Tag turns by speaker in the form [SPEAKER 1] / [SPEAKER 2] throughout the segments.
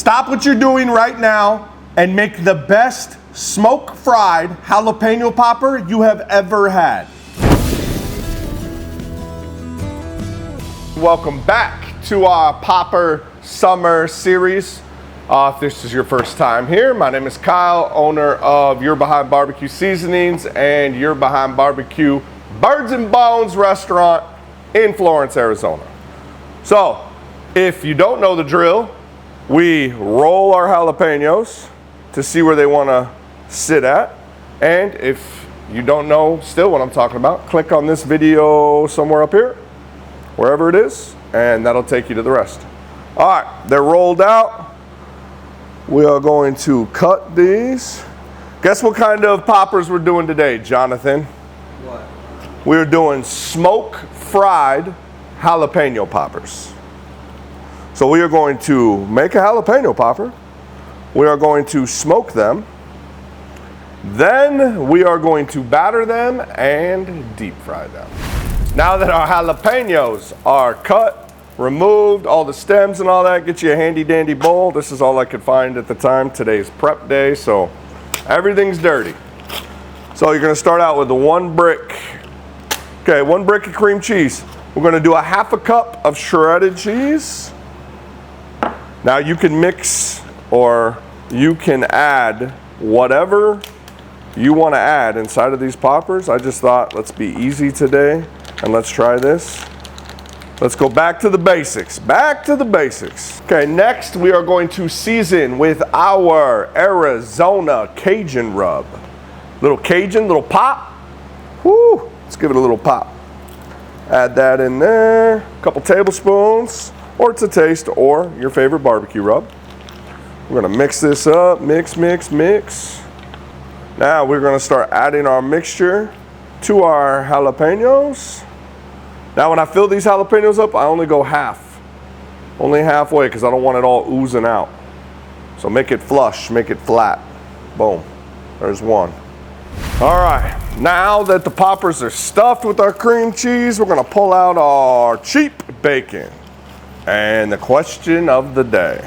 [SPEAKER 1] Stop what you're doing right now and make the best smoke fried jalapeno popper you have ever had. Welcome back to our Popper Summer Series. If this is your first time here, my name is Kyle, owner of You're Behind Barbecue Seasonings and You're Behind Barbecue Birds and Bones restaurant in Florence, Arizona. So, if you don't know the drill, we roll our jalapenos to see where they want to sit at. And if you don't know still what I'm talking about, click on this video somewhere up here, wherever it is, and that'll take you to the rest. All right, they're rolled out. We are going to cut these. Guess what kind of poppers we're doing today, Jonathan?
[SPEAKER 2] What?
[SPEAKER 1] We're doing smoke fried jalapeno poppers. So we are going to make a jalapeno popper. We are going to smoke them. Then we are going to batter them and deep fry them. Now that our jalapenos are cut, removed, all the stems and all that, get you a handy dandy bowl. This is all I could find at the time. Today's prep day, so everything's dirty. So you're gonna start out with the 1 brick. Okay, 1 brick of cream cheese. We're gonna do a 1/2 cup of shredded cheese. Now you can mix or you can add whatever you wanna add inside of these poppers. I just thought, let's be easy today and let's try this. Let's go back to the basics, back to the basics. Okay, next we are going to season with our Arizona Cajun rub. Little Cajun, little pop. Woo, let's give it a little pop. Add that in there, a couple tablespoons, or to taste, or your favorite barbecue rub. We're gonna mix this up, mix, mix, mix. Now we're gonna start adding our mixture to our jalapenos. Now when I fill these jalapenos up, I only go half. Only halfway, because I don't want it all oozing out. So make it flush, make it flat. Boom, there's one. All right, now that the poppers are stuffed with our cream cheese, we're gonna pull out our cheap bacon. And the question of the day.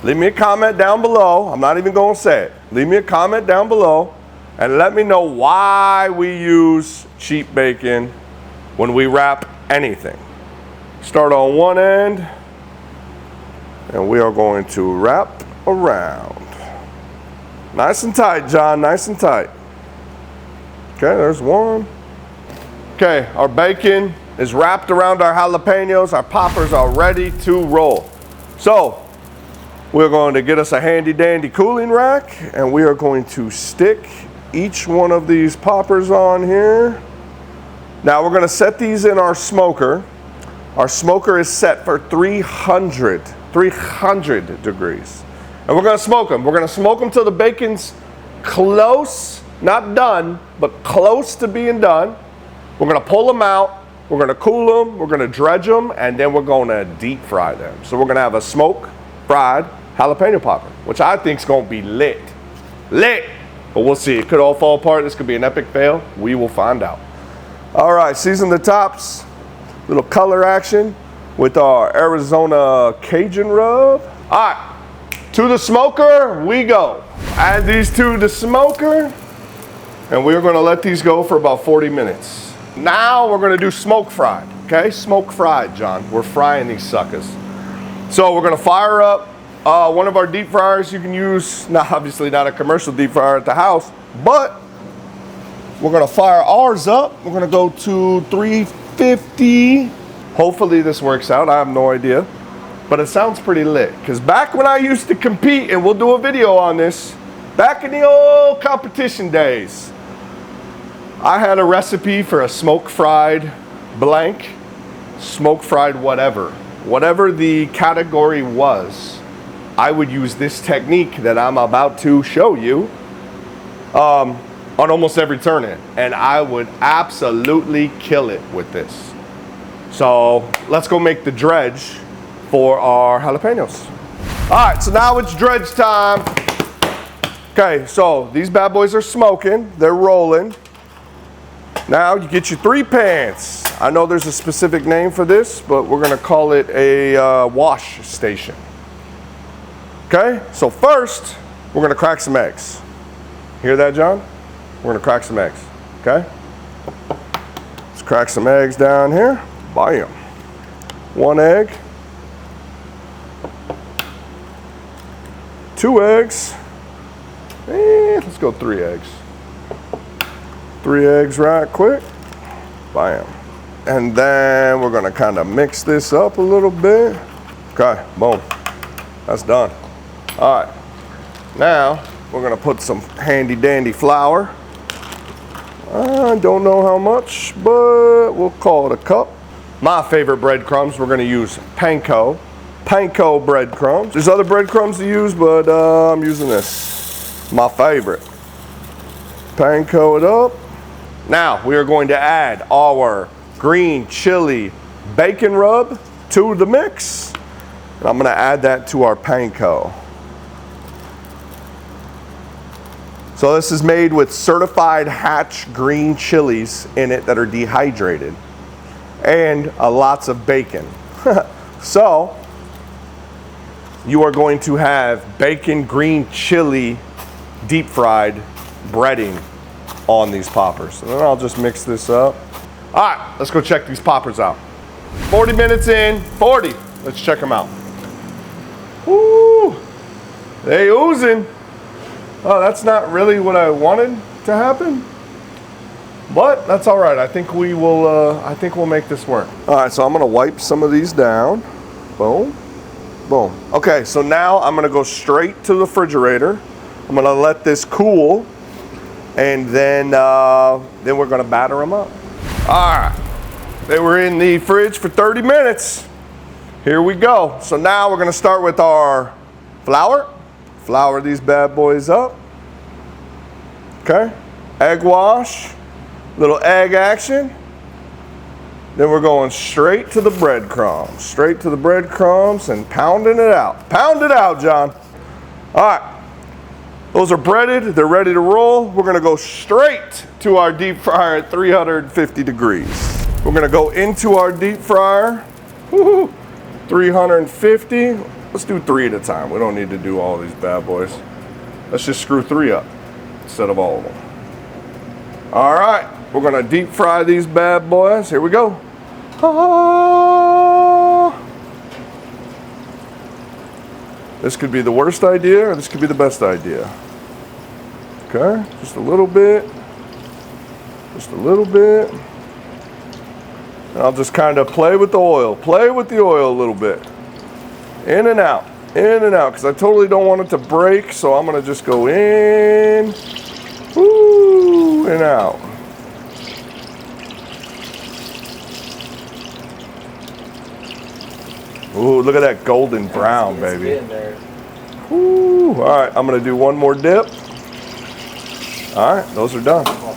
[SPEAKER 1] Leave me a comment down below. I'm not even gonna say it. Leave me a comment down below and let me know why we use cheap bacon when we wrap anything. Start on one end and we are going to wrap around. Nice and tight, John, nice and tight. Okay, there's one. Okay, our bacon is wrapped around our jalapenos. Our poppers are ready to roll. So we're going to get us a handy dandy cooling rack and we are going to stick each one of these poppers on here. Now we're gonna set these in our smoker. Our smoker is set for 300 degrees. And we're gonna smoke them. We're gonna smoke them till the bacon's close, not done, but close to being done. We're gonna pull them out, we're gonna cool them, we're gonna dredge them, and then we're gonna deep fry them. So we're gonna have a smoke fried jalapeno popper, which I think is gonna be lit. Lit! But we'll see, it could all fall apart. This could be an epic fail. We will find out. All right, season the tops, little color action with our Arizona Cajun rub. All right, to the smoker we go. Add these to the smoker, and we're gonna let these go for about 40 minutes. Now we're gonna do smoke fried, okay? Smoke fried, John. We're frying these suckers. So we're gonna fire up one of our deep fryers. You can use, obviously not a commercial deep fryer at the house, but we're gonna fire ours up. We're gonna go to 350. Hopefully this works out, I have no idea. But it sounds pretty lit. Because back when I used to compete, and we'll do a video on this, back in the old competition days, I had a recipe for a smoke fried blank, smoke fried whatever. Whatever the category was, I would use this technique that I'm about to show you. On almost every turn-in, and I would absolutely kill it with this. So let's go make the dredge for our jalapenos. All right, so now it's dredge time. Okay, so these bad boys are smoking, they're rolling. Now you get your 3 pans. I know there's a specific name for this, but we're gonna call it a wash station. Okay, so first, we're gonna crack some eggs. Hear that, John? We're gonna crack some eggs, okay? Let's crack some eggs down here. Bam. 1 egg. 2 eggs. Let's go 3 eggs. 3 eggs right quick. Bam. And then we're gonna kind of mix this up a little bit. Okay, boom. That's done. All right. Now, we're gonna put some handy dandy flour. I don't know how much, but we'll call it a cup. My favorite breadcrumbs, we're gonna use panko breadcrumbs. There's other breadcrumbs to use, but I'm using this. My favorite. Panko it up. Now, we are going to add our green chili bacon rub to the mix. And I'm gonna add that to our panko. So this is made with certified Hatch green chilies in it that are dehydrated. And lots of bacon. So, you are going to have bacon green chili deep fried breading on these poppers. And then I'll just mix this up. All right, let's go check these poppers out. 40 minutes in, 40. Let's check them out. Woo, they oozing. Oh, that's not really what I wanted to happen, but that's all right. I think we will. I think we'll make this work. All right, so I'm gonna wipe some of these down. Boom, boom. Okay, so now I'm gonna go straight to the refrigerator. I'm gonna let this cool, and then we're gonna batter them up. All right, they were in the fridge for 30 minutes. Here we go. So now we're gonna start with our flour. Flour these bad boys up. Okay, egg wash, little egg action. Then we're going straight to the breadcrumbs. Straight to the breadcrumbs and pounding it out. Pound it out, John. All right, those are breaded, they're ready to roll. We're gonna go straight to our deep fryer at 350 degrees. We're gonna go into our deep fryer, 350. Let's do 3 at a time. We don't need to do all these bad boys. Let's just screw 3 up instead of all of them. All right, we're gonna deep fry these bad boys. Here we go. This could be the worst idea or this could be the best idea. Okay, just a little bit. Just a little bit. And I'll just kind of play with the oil. Play with the oil a little bit. In and out, because I totally don't want it to break, so I'm gonna just go in, woo, and out. Ooh, look at that golden brown, baby. Ooh, all right, I'm gonna do one more dip. All right, those are done. All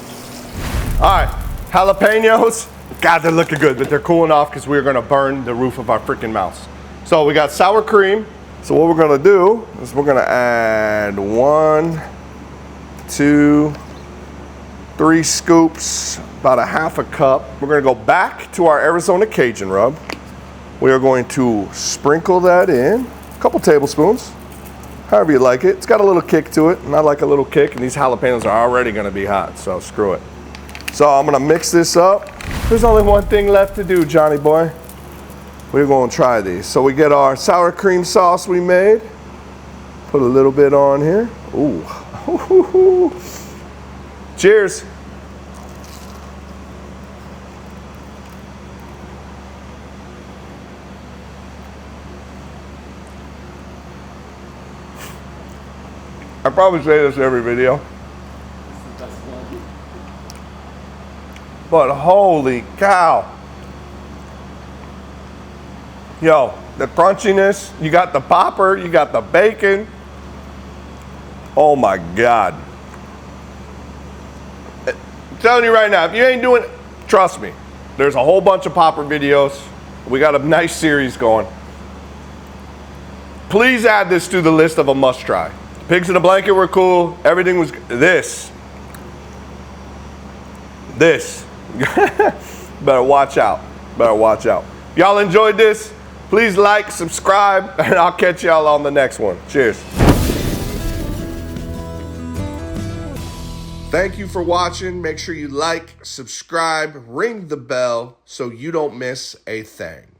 [SPEAKER 1] right, jalapenos. God, they're looking good, but they're cooling off because we're gonna burn the roof of our freaking mouths. So we got sour cream. So what we're gonna do is we're gonna add 1, 2, 3 scoops, about a half a cup. We're gonna go back to our Arizona Cajun rub. We are going to sprinkle that in, a couple tablespoons, however you like it. It's got a little kick to it, and I like a little kick, and these jalapenos are already gonna be hot, so screw it. So I'm gonna mix this up. There's only one thing left to do, Johnny boy. We're gonna try these. So we get our sour cream sauce we made. Put a little bit on here. Ooh. Cheers. I probably say this every video. But holy cow. Yo, the crunchiness, you got the popper, you got the bacon. Oh my God. I'm telling you right now, if you ain't doing it, trust me, there's a whole bunch of popper videos. We got a nice series going. Please add this to the list of a must try. Pigs in a blanket were cool. Everything was this. Better watch out. Better watch out. Y'all enjoyed this? Please like, subscribe, and I'll catch y'all on the next one. Cheers. Thank you for watching. Make sure you like, subscribe, ring the bell so you don't miss a thing.